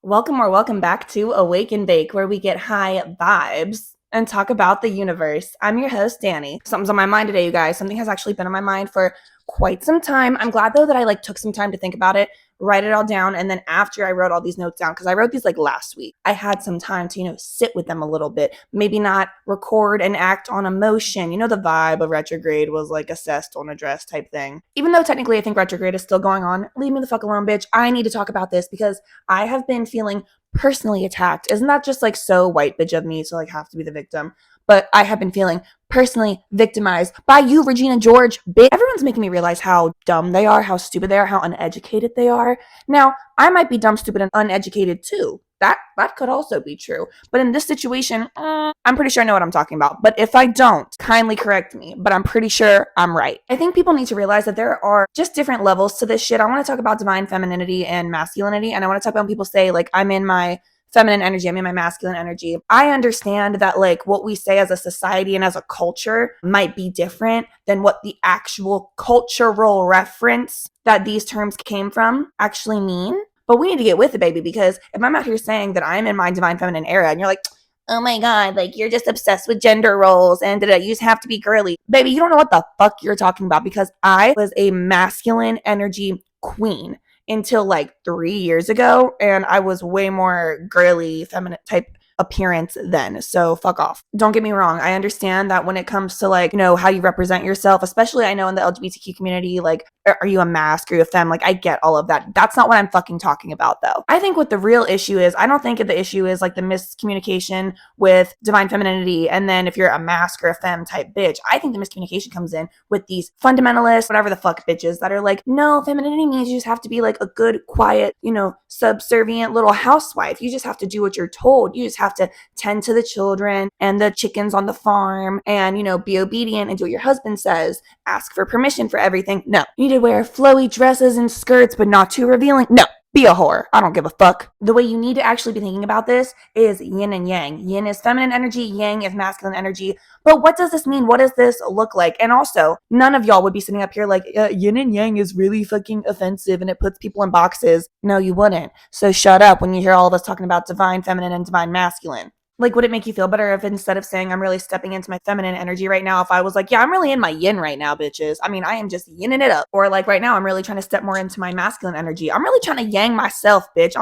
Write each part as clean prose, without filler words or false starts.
Welcome back to Awake and Bake, where we get high vibes and talk about the universe. I'm your host, Danny. Something's on my mind today, you guys. Something has actually been on my mind for quite some time. I'm glad though that I took some time to think about it, write it all down, and then after I wrote all these notes down, because I wrote these last week, I had some time to, sit with them a little bit. Maybe not record and act on emotion. The vibe of retrograde was assessed on a dress type thing. Even though technically I think retrograde is still going on, leave me the fuck alone, bitch. I need to talk about this because I have been feeling personally attacked. Isn't that just so white bitch of me to have to be the victim? But I have been feeling personally victimized by you, Regina George. Bitch. Everyone's making me realize how dumb they are, how stupid they are, how uneducated they are. Now, I might be dumb, stupid, and uneducated too. That could also be true. But in this situation, I'm pretty sure I know what I'm talking about. But if I don't, kindly correct me. But I'm pretty sure I'm right. I think people need to realize that there are just different levels to this shit. I want to talk about divine femininity and masculinity. And I want to talk about when people say, I'm in my feminine energy, I'm in my masculine energy. I understand that what we say as a society and as a culture might be different than what the actual cultural reference that these terms came from actually mean. But we need to get with it, baby, because if I'm out here saying that I'm in my divine feminine era and you're like, oh my God, you're just obsessed with gender roles and you just have to be girly. Baby, you don't know what the fuck you're talking about, because I was a masculine energy queen until 3 years ago, and I was way more girly, feminine type appearance then. So fuck off. Don't get me wrong. I understand that when it comes to how you represent yourself, especially I know in the LGBTQ community, are you a mask? Are you a femme? I get all of that. That's not what I'm fucking talking about though. I think what the real issue is, I don't think the issue is the miscommunication with divine femininity. And then if you're a mask or a femme type bitch, I think the miscommunication comes in with these fundamentalists, whatever the fuck bitches that are no, femininity means you just have to be a good, quiet, subservient little housewife. You just have to do what you're told. You just have to tend to the children and the chickens on the farm and, be obedient and do what your husband says. Ask for permission for everything. No. You need to wear flowy dresses and skirts, but not too revealing. No. Be a whore. I don't give a fuck. The way you need to actually be thinking about this is yin and yang. Yin is feminine energy, yang is masculine energy. But what does this mean? What does this look like? And also, none of y'all would be sitting up here yin and yang is really fucking offensive and it puts people in boxes. No, you wouldn't. So shut up when you hear all of us talking about divine feminine and divine masculine. Would it make you feel better if instead of saying I'm really stepping into my feminine energy right now, if I was yeah, I'm really in my yin right now, bitches. I mean, I am just yinning it up. Or right now, I'm really trying to step more into my masculine energy. I'm really trying to yang myself, bitch.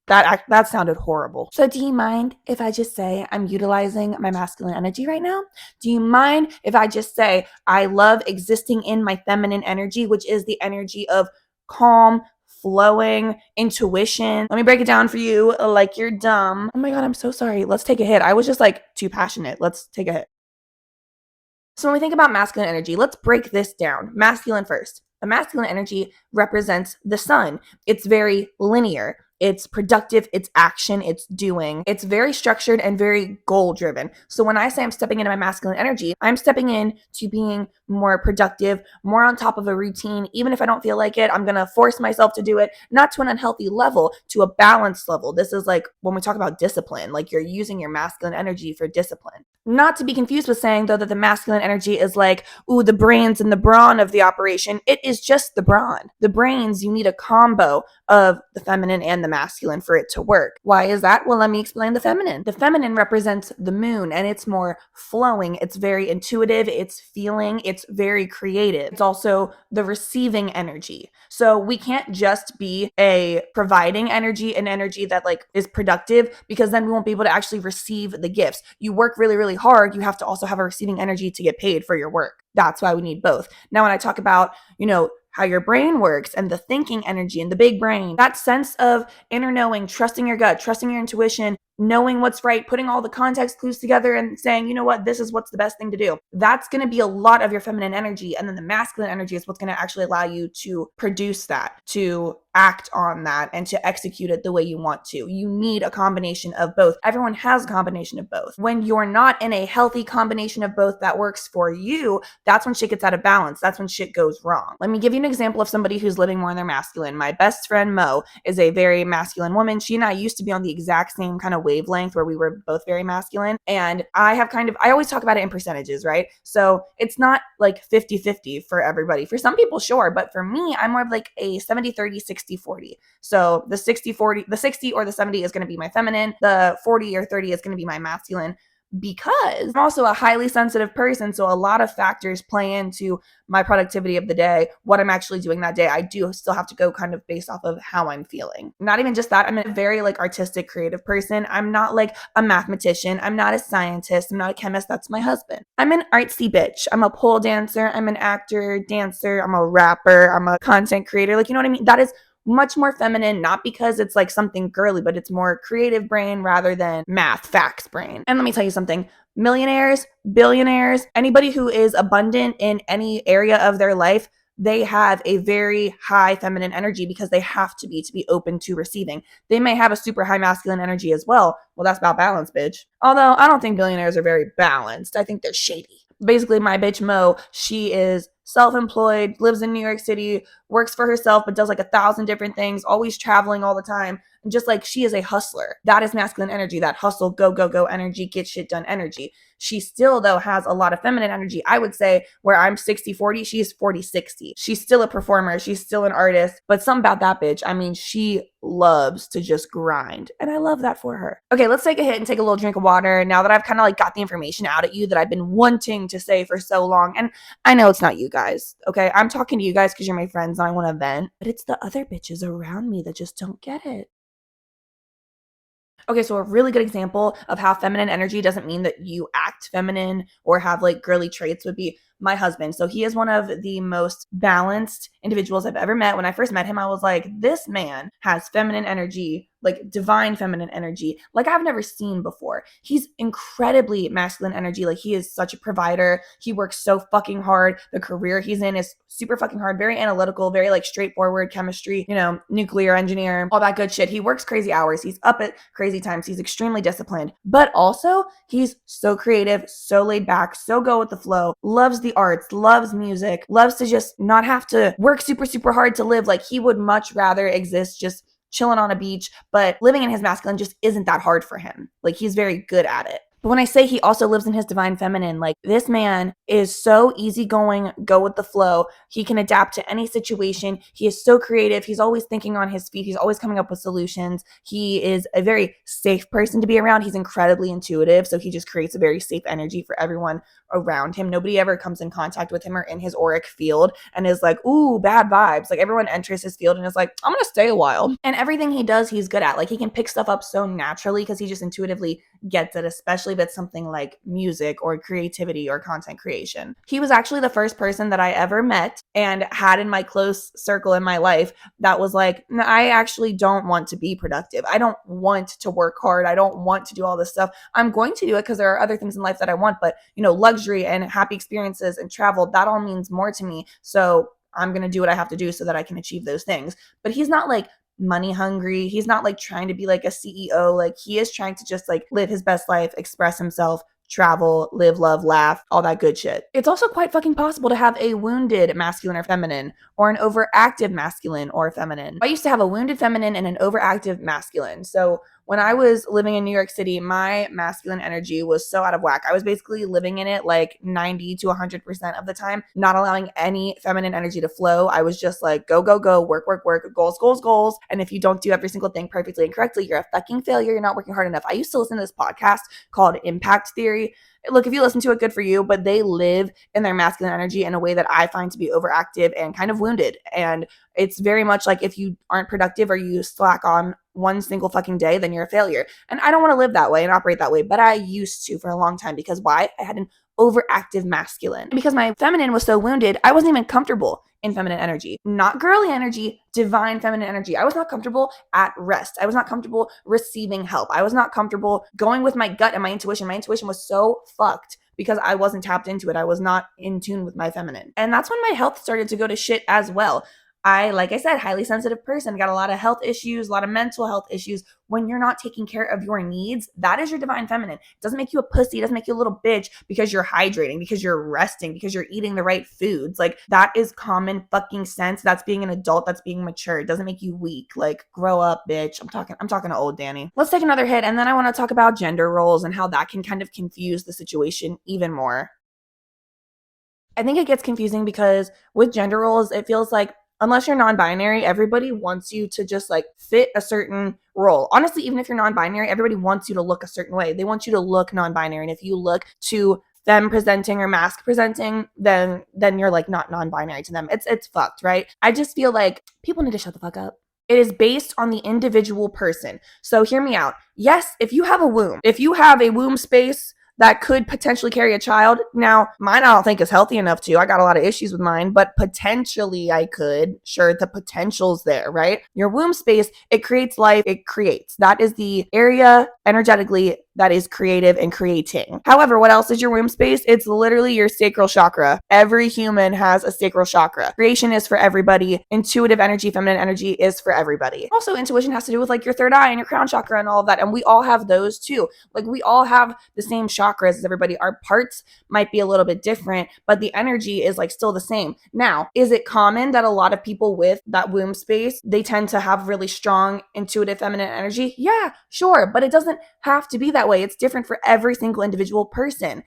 That sounded horrible. So do you mind if I just say I'm utilizing my masculine energy right now? Do you mind if I just say I love existing in my feminine energy, which is the energy of calm, flowing intuition? Let me break it down for you you're dumb. Oh my God, I'm so sorry. Let's take a hit. I was just too passionate. Let's take a hit. So when we think about masculine energy, let's break this down. Masculine first. The masculine energy represents the sun. It's very linear. It's productive, it's action, it's doing. It's very structured and very goal driven. So when I say I'm stepping into my masculine energy, I'm stepping in to being more productive, more on top of a routine. Even if I don't feel like it, I'm going to force myself to do it, not to an unhealthy level, to a balanced level. This is when we talk about discipline, you're using your masculine energy for discipline. Not to be confused with saying though that the masculine energy is ooh, the brains and the brawn of the operation. It is just the brawn. The brains, you need a combo of the feminine and the masculine for it to work. Why is that? Well, let me explain the feminine. The feminine represents the moon and it's more flowing. It's very intuitive. It's feeling. It's very creative. It's also the receiving energy. So we can't just be a providing energy, an energy that is productive, because then we won't be able to actually receive the gifts. You work really, really hard. You have to also have a receiving energy to get paid for your work. That's why we need both. Now, when I talk about, how your brain works and the thinking energy and the big brain, that sense of inner knowing, trusting your gut, trusting your intuition, knowing what's right, putting all the context clues together and saying, you know what, this is what's the best thing to do. That's going to be a lot of your feminine energy. And then the masculine energy is what's going to actually allow you to produce that, to act on that, and to execute it the way you want to. You need a combination of both. Everyone has a combination of both. When you're not in a healthy combination of both that works for you, that's when shit gets out of balance. That's when shit goes wrong. Let me give you an example of somebody who's living more in their masculine. My best friend Mo is a very masculine woman. She and I used to be on the exact same kind of wavelength where we were both very masculine. And I always talk about it in percentages, right? So it's not like 50-50 for everybody. For some people, sure. But for me, I'm more of like a 70-30, 60-40. So the 60-40, the 60 or the 70 is going to be my feminine. The 40 or 30 is going to be my masculine, because I'm also a highly sensitive person. So a lot of factors play into my productivity of the day, what I'm actually doing that day. I do still have to go kind of based off of how I'm feeling. Not even just that. I'm a very like artistic, creative person. I'm not like a mathematician. I'm not a scientist. I'm not a chemist. That's my husband. I'm an artsy bitch. I'm a pole dancer. I'm an actor, dancer. I'm a rapper. I'm a content creator. Like, you know what I mean? That is much more feminine, not because it's like something girly, but it's more creative brain rather than math, facts brain. And let me tell you something. Millionaires, billionaires, anybody who is abundant in any area of their life, they have a very high feminine energy because they have to be open to receiving. They may have a super high masculine energy as well. Well, that's about balance, bitch. Although I don't think billionaires are very balanced. I think they're shady. Basically, my bitch Mo, she is self-employed, lives in New York City, works for herself, but does like 1,000 different things, always traveling all the time. And just like she is a hustler. That is masculine energy, that hustle, go, go, go energy, get shit done energy. She still, though, has a lot of feminine energy. I would say where I'm 60-40, she's 40-60. She's still a performer. She's still an artist. But something about that bitch, I mean, she loves to just grind. And I love that for her. Okay, let's take a hit and take a little drink of water now that I've kind of like got the information out at you that I've been wanting to say for so long. And I know it's not you guys, okay? I'm talking to you guys because you're my friends and I want to vent. But it's the other bitches around me that just don't get it. Okay, so a really good example of how feminine energy doesn't mean that you act feminine or have like girly traits would be my husband. So he is one of the most balanced individuals I've ever met. When I first met him, I was like, this man has feminine energy, like divine feminine energy, like I've never seen before. He's incredibly masculine energy. Like he is such a provider. He works so fucking hard. The career he's in is super fucking hard, very analytical, very like straightforward chemistry, you know, nuclear engineer, all that good shit. He works crazy hours. He's up at crazy times. He's extremely disciplined, but also he's so creative, so laid back, so go with the flow, loves the arts, loves music, loves to just not have to work super, super hard to live. Like he would much rather exist just chilling on a beach, but living in his masculine just isn't that hard for him. Like he's very good at it. But when I say he also lives in his divine feminine, like this man is so easygoing, go with the flow. He can adapt to any situation. He is so creative. He's always thinking on his feet. He's always coming up with solutions. He is a very safe person to be around. He's incredibly intuitive. So he just creates a very safe energy for everyone around him. Nobody ever comes in contact with him or in his auric field and is like, ooh, bad vibes. Like everyone enters his field and is like, I'm going to stay a while. And everything he does, he's good at. Like he can pick stuff up so naturally because he just intuitively gets it, especially if it's something like music or creativity or content creation. He was actually the first person that I ever met and had in my close circle in my life that was like, no, I actually don't want to be productive. I don't want to work hard. I don't want to do all this stuff. I'm going to do it because there are other things in life that I want, but you know, luxury and happy experiences and travel, that all means more to me. So I'm going to do what I have to do so that I can achieve those things. But he's not like money hungry. He's not like trying to be like a CEO. Like he is trying to just like live his best life, express himself, travel, live, love, laugh, all that good shit. It's also quite fucking possible to have a wounded masculine or feminine or an overactive masculine or feminine. I used to have a wounded feminine and an overactive masculine. So when I was living in New York City, my masculine energy was so out of whack. I was basically living in it like 90 to 100% of the time, not allowing any feminine energy to flow. I was just like, go, go, go, work, work, work, goals, goals, goals. And if you don't do every single thing perfectly and correctly, you're a fucking failure. You're not working hard enough. I used to listen to this podcast called Impact Theory. Look, if you listen to it, good for you, but they live in their masculine energy in a way that I find to be overactive and kind of wounded. And it's very much like if you aren't productive or you slack on one single fucking day, then you're a failure. And I don't want to live that way and operate that way, but I used to for a long time because why? I had an overactive masculine. Because my feminine was so wounded, I wasn't even comfortable in feminine energy. Not girly energy, divine feminine energy. I was not comfortable at rest. I was not comfortable receiving help. I was not comfortable going with my gut and my intuition. My intuition was so fucked because I wasn't tapped into it. I was not in tune with my feminine. And that's when my health started to go to shit as well. like I said, highly sensitive person, got a lot of health issues, a lot of mental health issues. When you're not taking care of your needs, that is your divine feminine. It doesn't make you a pussy. It doesn't make you a little bitch because you're hydrating, because you're resting, because you're eating the right foods. Like, that is common fucking sense. That's being an adult. That's being mature. It doesn't make you weak. Like, grow up, bitch. I'm talking to old Danny. Let's take another hit, and then I want to talk about gender roles and how that can kind of confuse the situation even more. I think it gets confusing because with gender roles, it feels like unless you're non-binary, everybody wants you to just like fit a certain role. Honestly, even if you're non-binary, everybody wants you to look a certain way. They want you to look non-binary. And if you look to them presenting or mask presenting, then you're like not non-binary to them. It's fucked, right? I just feel like people need to shut the fuck up. It is based on the individual person. So hear me out. Yes, if you have a womb space that could potentially carry a child. Now, mine I don't think is healthy enough to. I got a lot of issues with mine, but potentially I could. Sure, the potential's there, right? Your womb space, it creates life, it creates. That is the area energetically that is creative and creating. However, what else is your womb space? It's literally your sacral chakra. Every human has a sacral chakra. Creation is for everybody. Intuitive energy, feminine energy is for everybody. Also, intuition has to do with like your third eye and your crown chakra and all of that. And we all have those too. Like, we all have the same chakras as everybody. Our parts might be a little bit different, but the energy is like still the same. Now, is it common that a lot of people with that womb space, they tend to have really strong intuitive feminine energy? Yeah, sure. But it doesn't have to be that way. It's different for every single individual person.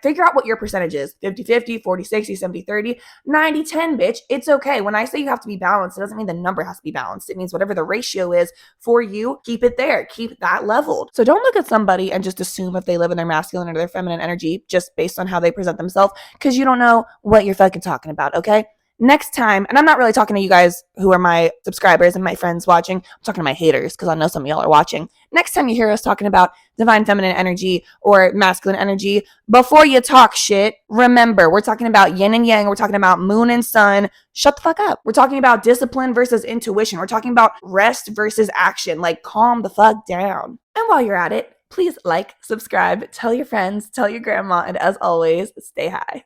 Figure out what your percentage is. 50-50, 40-60, 70-30, 90-10, bitch. It's okay. When I say you have to be balanced, it doesn't mean the number has to be balanced. It means whatever the ratio is for you, keep it there. Keep that leveled. So don't look at somebody and just assume if they live in their masculine or their feminine energy just based on how they present themselves, because you don't know what you're fucking talking about, okay? Next time, and I'm not really talking to you guys who are my subscribers and my friends watching, I'm talking to my haters because I know some of y'all are watching. Next time you hear us talking about divine feminine energy or masculine energy, before you talk shit, remember, we're talking about yin and yang. We're talking about moon and sun. Shut the fuck up. We're talking about discipline versus intuition. We're talking about rest versus action. Like, calm the fuck down. And while you're at it, please like, subscribe, tell your friends, tell your grandma, and as always, stay high.